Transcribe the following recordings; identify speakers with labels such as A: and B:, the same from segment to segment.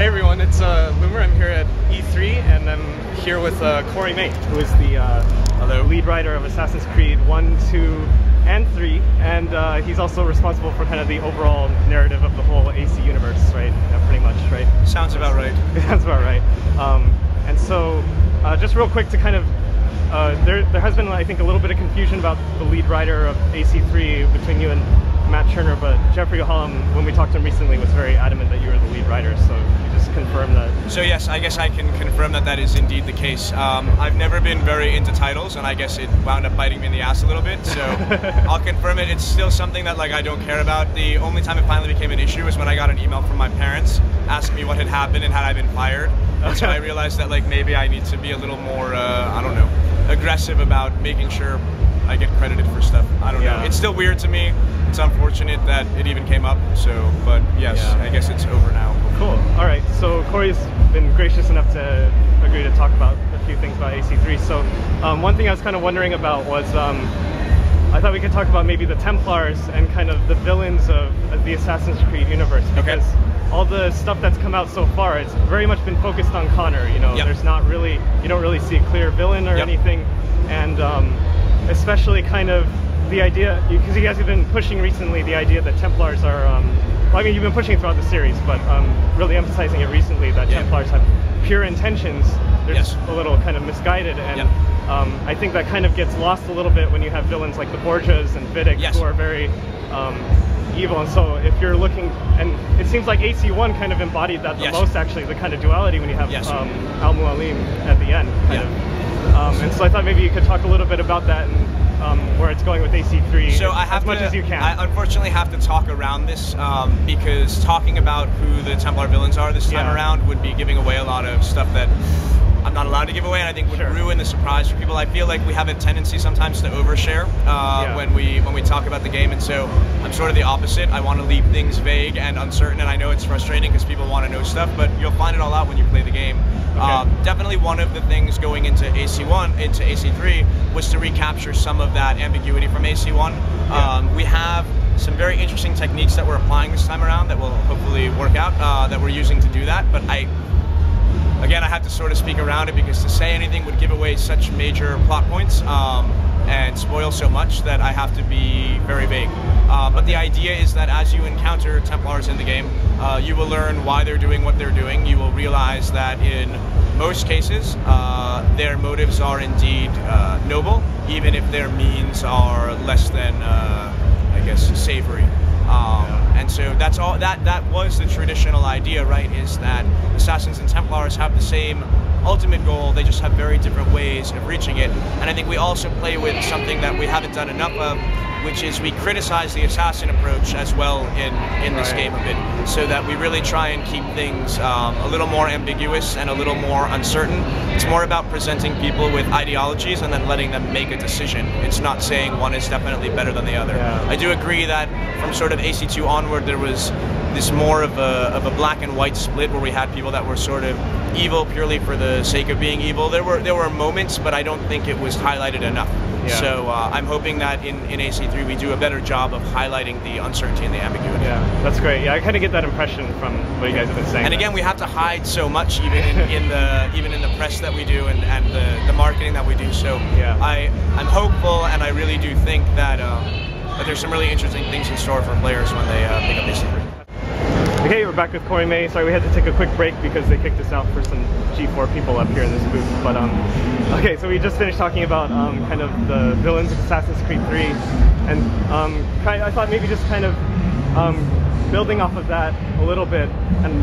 A: Hey everyone, it's Loomer. I'm here at E3 and I'm here with Corey May, who is the lead writer of Assassin's Creed 1, 2, and 3, and he's also responsible for kind of the overall narrative of the whole AC universe, right? Pretty much, right?
B: Sounds about right.
A: Sounds about right. And so, just real quick to kind of, there has been, I think, a little bit of confusion about the lead writer of AC3 between you and Matt Turner, but Jeffrey Holland, when we talked to him recently, was very adamant that you were the lead writer, so you just confirm that.
B: So yes, I guess I can confirm that that is indeed the case. I've never been very into titles, and I guess it wound up biting me in the ass a little bit, so I'll confirm it. It's still something that I don't care about. The only time it finally became an issue was when I got an email from my parents asking me what had happened and had I been fired. And so I realized that maybe I need to be a little more, I don't know, aggressive about making sure I get credited for stuff. I don't know. It's still weird to me. It's unfortunate that it even came up, but yes, I guess it's over now.
A: Cool. Alright, so Corey's been gracious enough to agree to talk about a few things about AC3. So one thing I was kind of wondering about was, I thought we could talk about maybe the Templars and kind of the villains of the Assassin's Creed universe, because all the stuff that's come out so far, it's very much been focused on Connor, you know. There's not really, you don't really see a clear villain or anything, and especially kind of the idea, because you guys have been pushing recently the idea that Templars are, well, I mean, you've been pushing it throughout the series, but really emphasizing it recently that Templars have pure intentions. They're just a little kind of misguided, and I think that kind of gets lost a little bit when you have villains like the Borgias and Vidic who are very evil. And so if you're looking, and it seems like AC1 kind of embodied that the most, actually, the kind of duality when you have Al-Mualim at the end, kind of. And so I thought maybe you could talk a little bit about that and where it's going with AC3
B: so I have
A: as much as you can.
B: I unfortunately have to talk around this because talking about who the Templar villains are this time around would be giving away a lot of stuff that I'm not allowed to give away, and I think would ruin the surprise for people. I feel like we have a tendency sometimes to overshare when we talk about the game, and so I'm sort of the opposite. I want to leave things vague and uncertain, and I know it's frustrating because people want to know stuff, but you'll find it all out when you play the game. Definitely one of the things going into AC1, into AC3, was to recapture some of that ambiguity from AC1. We have some very interesting techniques that we're applying this time around that will hopefully work out, that we're using to do that, but again, I have to sort of speak around it because to say anything would give away such major plot points and spoil so much that I have to be very vague. But the idea is that as you encounter Templars in the game, you will learn why they're doing what they're doing. You will realize that in most cases, their motives are indeed noble, even if their means are less than, I guess, savory. And so that's all. That was the traditional idea, right? Is that Assassins and Templars have the same ultimate goal, they just have very different ways of reaching it. And I think we also play with something that we haven't done enough of, which is we criticize the assassin approach as well in this game a bit, so that we really try and keep things a little more ambiguous and a little more uncertain. It's more about presenting people with ideologies and then letting them make a decision. It's not saying one is definitely better than the other. I do agree that from sort of AC2 onward, there was this more of a black and white split where we had people that were sort of evil purely for the sake of being evil. There were moments, but I don't think it was highlighted enough. So I'm hoping that in AC3 we do a better job of highlighting the uncertainty and the ambiguity. Yeah,
A: that's great. Yeah, I kind of get that impression from what you guys have been saying.
B: And again, we have to hide so much even in the press that we do and the marketing that we do. So I'm hopeful, and I really do think that there's some really interesting things in store for players when they pick up AC3.
A: Okay, we're back with Corey May. Sorry, we had to take a quick break because they kicked us out for some G4 people up here in this booth. But okay, so we just finished talking about kind of the villains of Assassin's Creed 3, and I thought maybe just kind of building off of that a little bit. And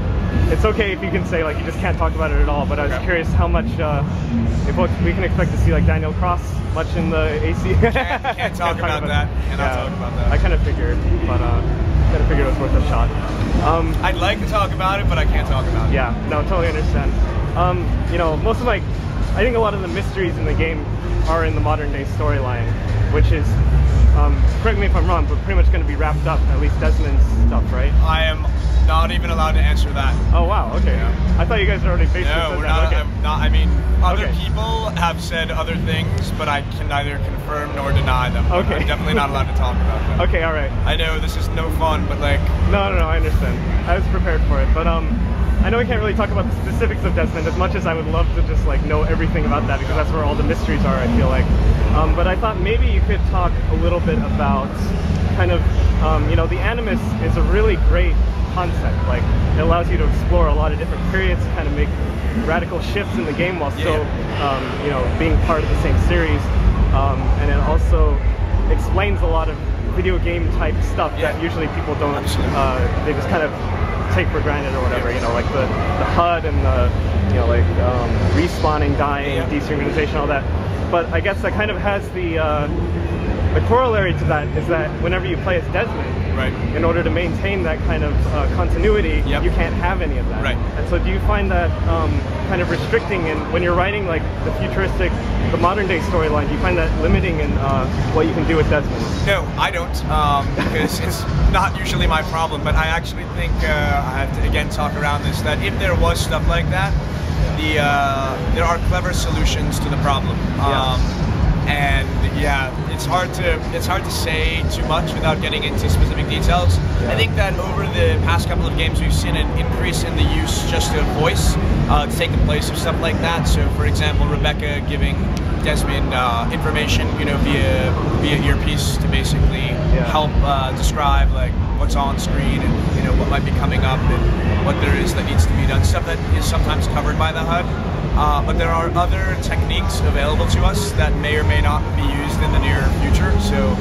A: it's okay if you can say you just can't talk about it at all. But I was curious how much if we can expect to see Daniel Cross much in the AC.
B: Can't talk about that. Cannot talk about that.
A: I kind of figured, but. I figured it was worth a shot.
B: I'd like to talk about it, but I can't talk about it.
A: Yeah, no, totally understand. You know, most of I think a lot of the mysteries in the game are in the modern day storyline, which is, correct me if I'm wrong, but pretty much going to be wrapped up, at least Desmond's stuff, right?
B: I am not even allowed to answer that.
A: Oh wow, okay. I thought you guys were already basically
B: No, we're not, I mean, other people have said other things, but I can neither confirm nor deny them.
A: Okay.
B: I'm definitely not allowed to talk about them.
A: Okay, alright.
B: I know this is no fun, but No,
A: I understand. I was prepared for it, but I I know we can't really talk about the specifics of Desmond as much as I would love to just like know everything about that, because that's where all the mysteries are, I feel like. But I thought maybe you could talk a little bit about kind of, you know, the Animus is a really great concept. Like, it allows you to explore a lot of different periods, kind of make radical shifts in the game while still, you know, being part of the same series. And it also explains a lot of video game type stuff that usually people don't, they just kind of take for granted or whatever, you know, like the HUD and the, you know, like respawning, dying, desynchronization, all that. But I guess that kind of has the corollary to that is that whenever you play as Desmond, in order to maintain that kind of continuity, you can't have any of that. And so do you find that kind of restricting, and when you're writing like the futuristic, the modern day storyline, do you find that limiting in what you can do with Desmond? No, I don't, because it's not usually my problem, but I actually think I have to again talk around this, that if there was stuff like that, there are clever solutions to the problem. And it's hard to say too much without getting into specific details. I think that over the past couple of games we've seen an increase in the use just of voice to take the place of stuff like that. So for example, Rebecca giving Desmond information, you know, via earpiece to basically help describe like what's on screen and, you know, what might be coming up and what there is that needs to be done. Stuff that is sometimes covered by the HUD. But there are other techniques available to us that may or may not be used in the near future. So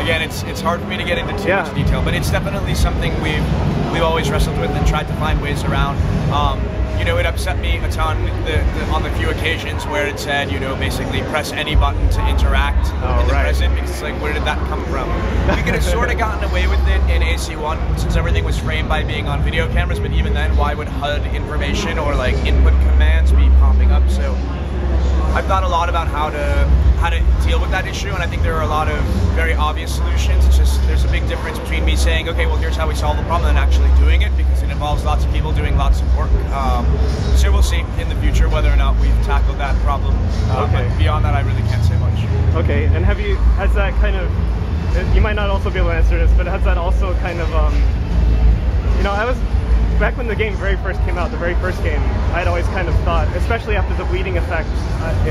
A: again, it's hard for me to get into too much detail, but it's definitely something we've always wrestled with and tried to find ways around. You know, it upset me a ton on the few occasions where it said, you know, basically press any button to interact in the present, because it's like, where did that come from? We could have sort of gotten away with it in AC1 since everything was framed by being on video cameras, but even then, why would HUD information or like input commands be popping up? So I've thought a lot about how to deal with that issue, and I think there are a lot of very obvious solutions. It's just there's a big difference between me saying, okay, well, here's how we solve the problem, and actually doing it, because it involves lots of people doing lots of work. So we'll see in the future whether or not we've tackled that problem. But beyond that, I really can't say much. Okay, and has that kind of, you might not also be able to answer this, but has that also kind of, you know, back when the game very first came out, the very first game, I'd always kind of thought, especially after the bleeding effect at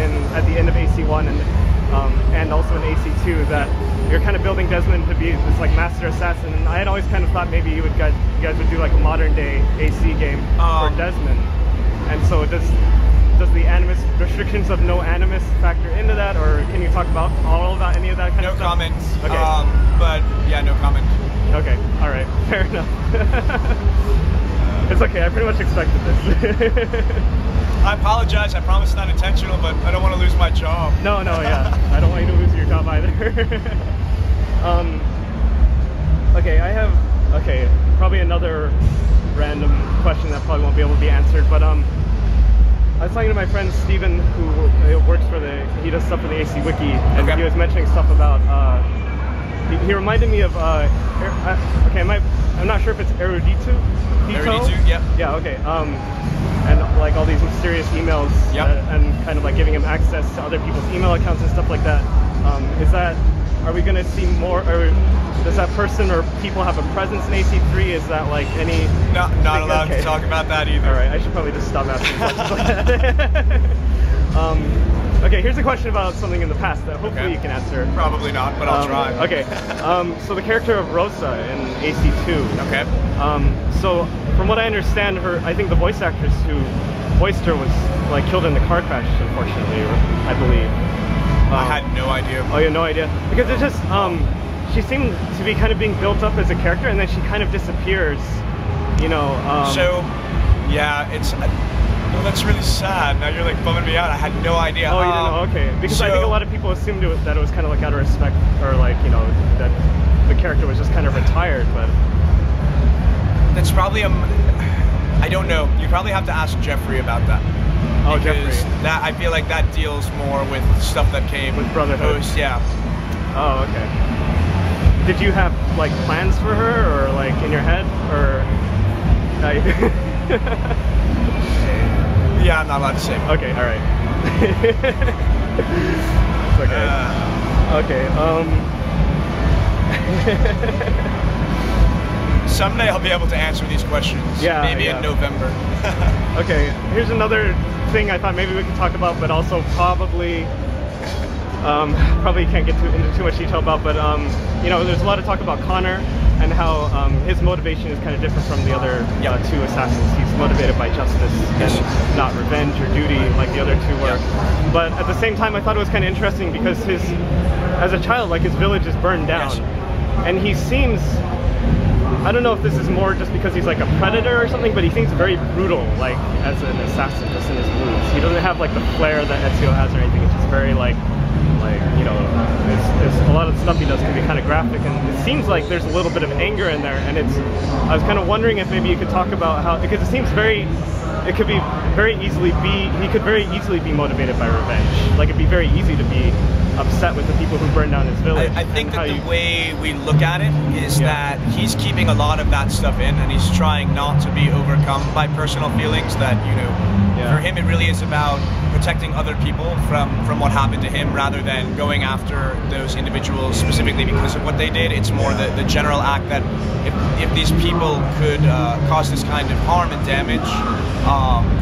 A: the end of AC1 and also in AC2, that you're kind of building Desmond to be this like master assassin, and I had always kind of thought maybe you guys would do like a modern day AC game for Desmond. And so does the Animus restrictions of no Animus factor into that, or can you talk about any of that kind of stuff? No comments. Okay. But yeah, no comment. Okay. All right. Fair enough. It's okay, I pretty much expected this. I apologize, I promise it's not intentional, but I don't want to lose my job. No, I don't want you to lose your job either. Okay, I have, probably another random question that probably won't be able to be answered, but I was talking to my friend Steven, who works for he does stuff for the AC Wiki, and he was mentioning stuff about, he reminded me of, I'm not sure if it's Eruditu. Eruditu, yeah, okay. And like all these mysterious emails, and kind of like giving him access to other people's email accounts and stuff like that. Are we going to see more, or does that person or people have a presence in AC3? Is that like any... Not allowed to talk about that either. Alright, I should probably just stop asking questions like that. Okay, here's a question about something in the past that hopefully you can answer. Probably not, but I'll try. Okay, so the character of Rosa in AC2. Okay. So from what I understand, I think the voice actress who voiced her was like killed in a car crash, unfortunately, I believe. I had no idea. Oh, you had no idea? Because it just, she seemed to be kind of being built up as a character, and then she kind of disappears, you know. So, yeah, it's... Well, that's really sad. Now you're like bumming me out. I had no idea. Oh, you didn't know? Okay. Because I think a lot of people assumed that it was kind of like out of respect, or like, you know, that the character was just kind of retired, but... That's probably I don't know. You probably have to ask Jeffrey about that. Oh, Jeffrey. That, I feel like that deals more with stuff that came... With Brotherhood. Yeah. Oh, okay. Did you have, like, plans for her, or, like, in your head, or... Yeah, I'm not allowed to say. Okay, alright. It's okay.
B: someday I'll be able to answer these questions.
A: Yeah,
B: maybe in November.
A: Okay, here's another thing I thought maybe we could talk about, but also probably can't get into too much detail about. But you know, there's a lot of talk about Connor and how his motivation is kind of different from the other two assassins. He's motivated by justice and not revenge or duty like the other two were. But at the same time, I thought it was kind of interesting because as a child, like his village is burned down, and he seems, I don't know if this is more just because he's like a predator or something, but he seems very brutal, like as an assassin, just in his moves. He doesn't have like the flair that Ezio has or anything. It's just very like you know, it's a lot of the stuff he does can be kind of graphic, and it seems like there's a little bit of anger in there. And I was kind of wondering if maybe you could talk about how, because it seems he could very easily be motivated by revenge. Like it'd be very easy to be upset with the people who burned down his village.
B: I think that the way we look at it is that he's keeping a lot of that stuff in, and he's trying not to be overcome by personal feelings. That, you know, for him it really is about protecting other people from what happened to him, rather than going after those individuals specifically because of what they did. It's more the general act that if these people could cause this kind of harm and damage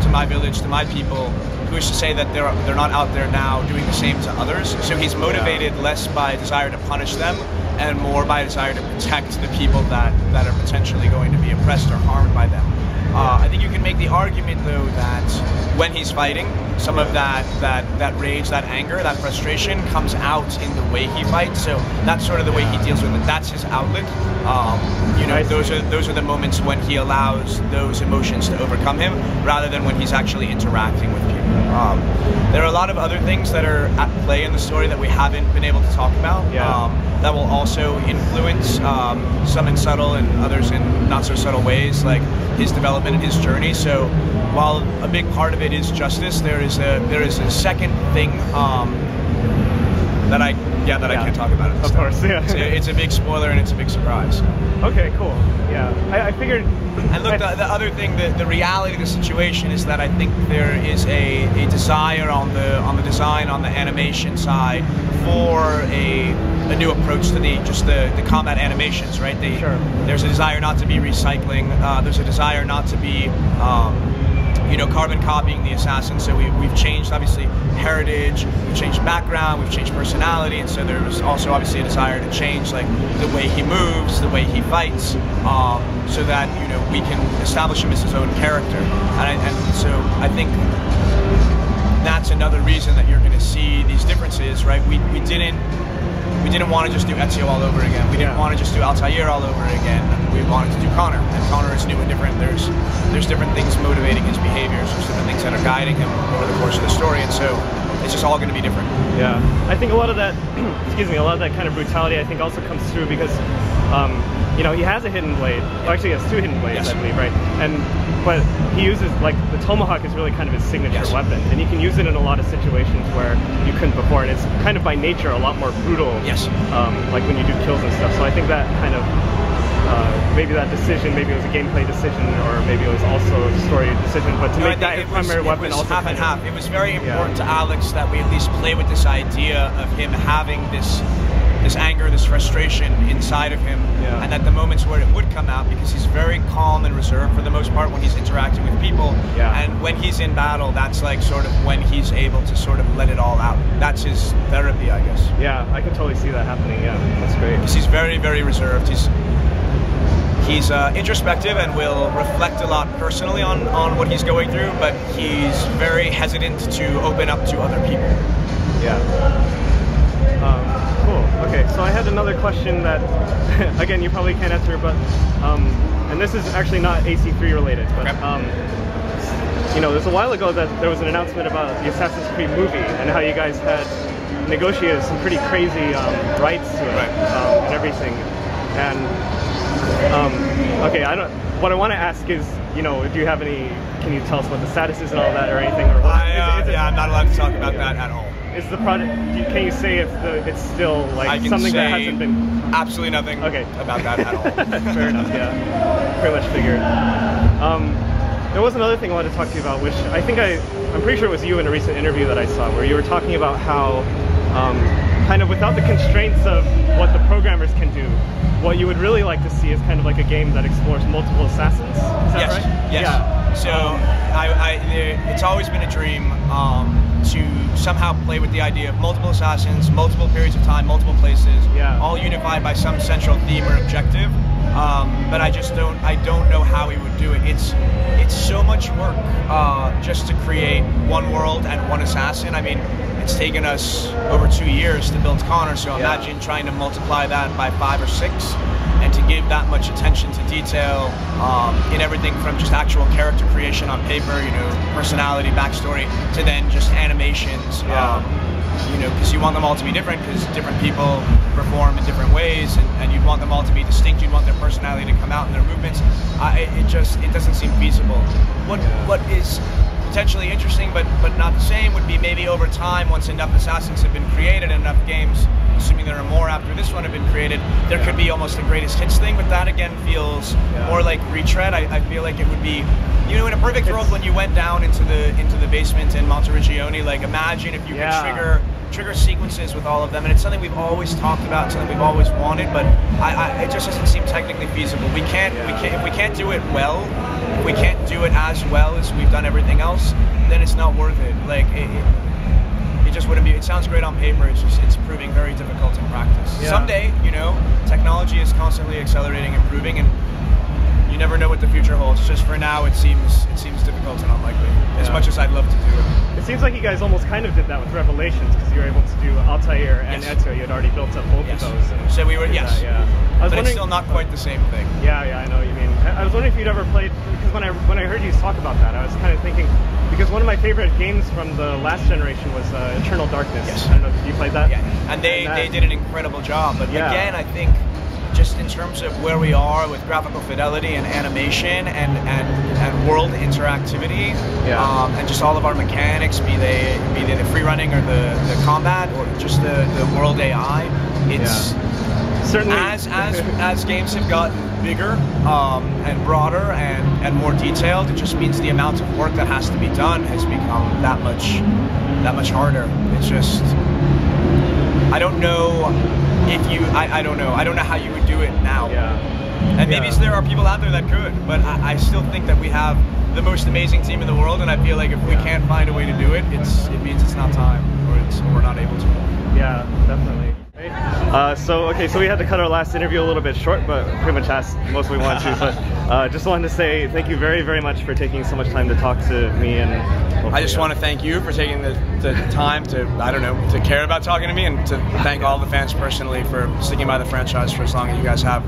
B: to my village, to my people, who's to say that they're not out there now doing the same to others? So he's motivated less by a desire to punish them and more by a desire to protect the people that are potentially going to be oppressed or harmed by them. I think you can make the argument, though, that when he's fighting, some of that rage, that anger, that frustration comes out in the way he fights. So that's sort of the way he deals with it. That's his outlet. You know, those are the moments when he allows those emotions to overcome him, rather than when he's actually interacting with people. There are a lot of other things that are at play in the story that we haven't been able to talk about. That will also influence, some in subtle and others in not so subtle ways, like his development and his journey. So while a big part of it is justice, there is a second thing that I can't talk about at this time.
A: Of course,
B: It's a big spoiler and it's a big surprise.
A: Okay, cool. Yeah, I figured.
B: And look, the other thing, the reality of the situation is that I think there is a desire on the design, on the animation side, for a new approach to the combat animations, right? There's a desire not to be recycling. There's a desire not to be you know, carbon copying the assassin. So we've changed, obviously, heritage, we've changed background, we've changed personality, and so there was also obviously a desire to change like the way he moves, the way he fights, so that, you know, we can establish him as his own character. And so I think that's another reason that you're going to see these differences, right? We didn't want to just do Ezio all over again. We didn't want to just do Altair all over again. We wanted to do Connor, and Connor is new and different. There's different things motivating his behaviors. There's different things that are guiding him over the course of the story, and so it's just all going to be different. Yeah,
A: I think a lot of that, a lot of that kind of brutality, I think, also comes through because, you know, he has a hidden blade. Well, actually, he has two hidden blades, I believe, right? But he uses, like, the tomahawk is really kind of his signature weapon, and he can use it in a lot of situations where you couldn't before, and it's kind of by nature a lot more brutal. Like when you do kills and stuff. So I think that kind of maybe that decision, maybe it was a gameplay decision, or maybe it was also a story decision, but to make that his primary weapon also
B: half and half. It was very important to Alex that we at least play with this idea of him having this anger, this frustration inside of him, and at the moments where it would come out, because he's very calm and reserved for the most part when he's interacting with people, and when he's in battle, that's like sort of when he's able to sort of let it all out. That's his therapy, I guess.
A: Yeah, I can totally see that happening. Yeah, that's great.
B: Because he's very, very reserved. He's introspective and will reflect a lot personally on what he's going through, but he's very hesitant to open up to other people.
A: Cool. Okay, so I had another question that, again, you probably can't answer, but, and this is actually not AC3 related, but, you know, there's a while ago that there was an announcement about the Assassin's Creed movie and how you guys had negotiated some pretty crazy rights to it and everything. And, okay, what I want to ask is, you know, do you have any, can you tell us what the status is and all that or anything? Or what,
B: I'm not allowed to talk about that at all.
A: Is the project, can you say if it's still like something that hasn't been...
B: absolutely nothing about that at all.
A: Fair enough, yeah. Pretty much figured. There was another thing I wanted to talk to you about, which I think I'm pretty sure it was you in a recent interview that I saw, where you were talking about how kind of without the constraints of what the programmers can do, what you would really like to see is kind of like a game that explores multiple assassins. Is that right?
B: Yes.
A: Yeah.
B: So it's always been a dream to somehow play with the idea of multiple assassins, multiple periods of time, multiple places, all unified by some central theme or objective. But I don't know how we would do it. It's so much work just to create one world and one assassin. I mean, it's taken us over 2 years to build Connor, so imagine trying to multiply that by 5 or 6, and to give that much attention to detail in everything from just actual character creation on paper, you know, personality, backstory, to then just animations. You know, because you want them all to be different, because different people perform in different ways, and you'd want them all to be distinct. You'd want their personality to come out in their movements. It doesn't seem feasible. What is potentially interesting, but not the same, would be maybe over time, once enough assassins have been created, enough games, assuming there are more after this one have been created, there could be almost a greatest hits thing. But that again feels more like retread. I feel like it would be, you know, in a perfect world, when you went down into the basement in Monteriggioni, like imagine if you could trigger sequences with all of them, and it's something we've always talked about, something we've always wanted, but it just doesn't seem technically feasible. If we can't do it well, if we can't do it as well as we've done everything else, then it's not worth it. Like it just wouldn't be. It sounds great on paper. It's proving very difficult in practice. Someday, you know, technology is constantly accelerating, improving, and you never know what the future holds. Just for now, it seems difficult and unlikely. As much as I'd love to do it.
A: It seems like you guys almost kind of did that with Revelations, because you were able to do Altair and Ezio. You had already built up both of those. And
B: so we were, I was but it's still not quite the same thing.
A: Yeah, I know what you mean. I was wondering if you'd ever played, because when I heard you talk about that, I was kind of thinking, because one of my favorite games from the last generation was Eternal Darkness.
B: Yes.
A: I don't know if you played that.
B: Yeah, and they did an incredible job. But again, I think, just in terms of where we are with graphical fidelity and animation and world interactivity, and just all of our mechanics, be they the free running or the combat or just the world AI, it's certainly as games have gotten bigger and broader and more detailed, it just means the amount of work that has to be done has become that much harder. It's just, I don't know if you, I don't know how you would do it now. And maybe there are people out there that could, but I still think that we have the most amazing team in the world, and I feel like if we can't find a way to do it, it means it's not time, or we're not able to.
A: Yeah, definitely. So we had to cut our last interview a little bit short, but pretty much asked most we wanted to. But just wanted to say thank you very, very much for taking so much time to talk to me, and
B: I just want to thank you for taking the time to care about talking to me, and to thank all the fans personally for sticking by the franchise for as long as you guys have.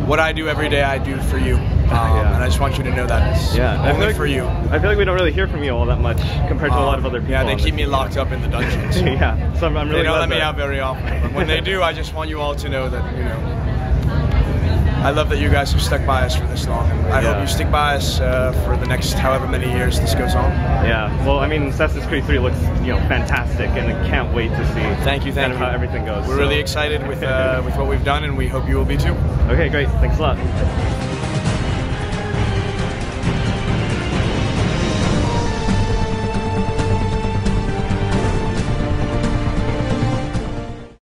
B: What I do every day, I do for you, and I just want you to know that it's only for you.
A: I feel like we don't really hear from you all that much compared to a lot of other people.
B: Yeah, they keep me locked up in the dungeons.
A: So I'm really
B: they don't let me out very often, but when they do, I just want you all to know that, you know, I love that you guys have stuck by us for this long. I hope you stick by us for the next however many years this goes on.
A: Well, I mean, Assassin's Creed 3 looks, you know, fantastic, and I can't wait to see
B: thank you
A: how everything goes.
B: We're really excited with what we've done, and we hope you will be too.
A: Okay, great. Thanks a lot.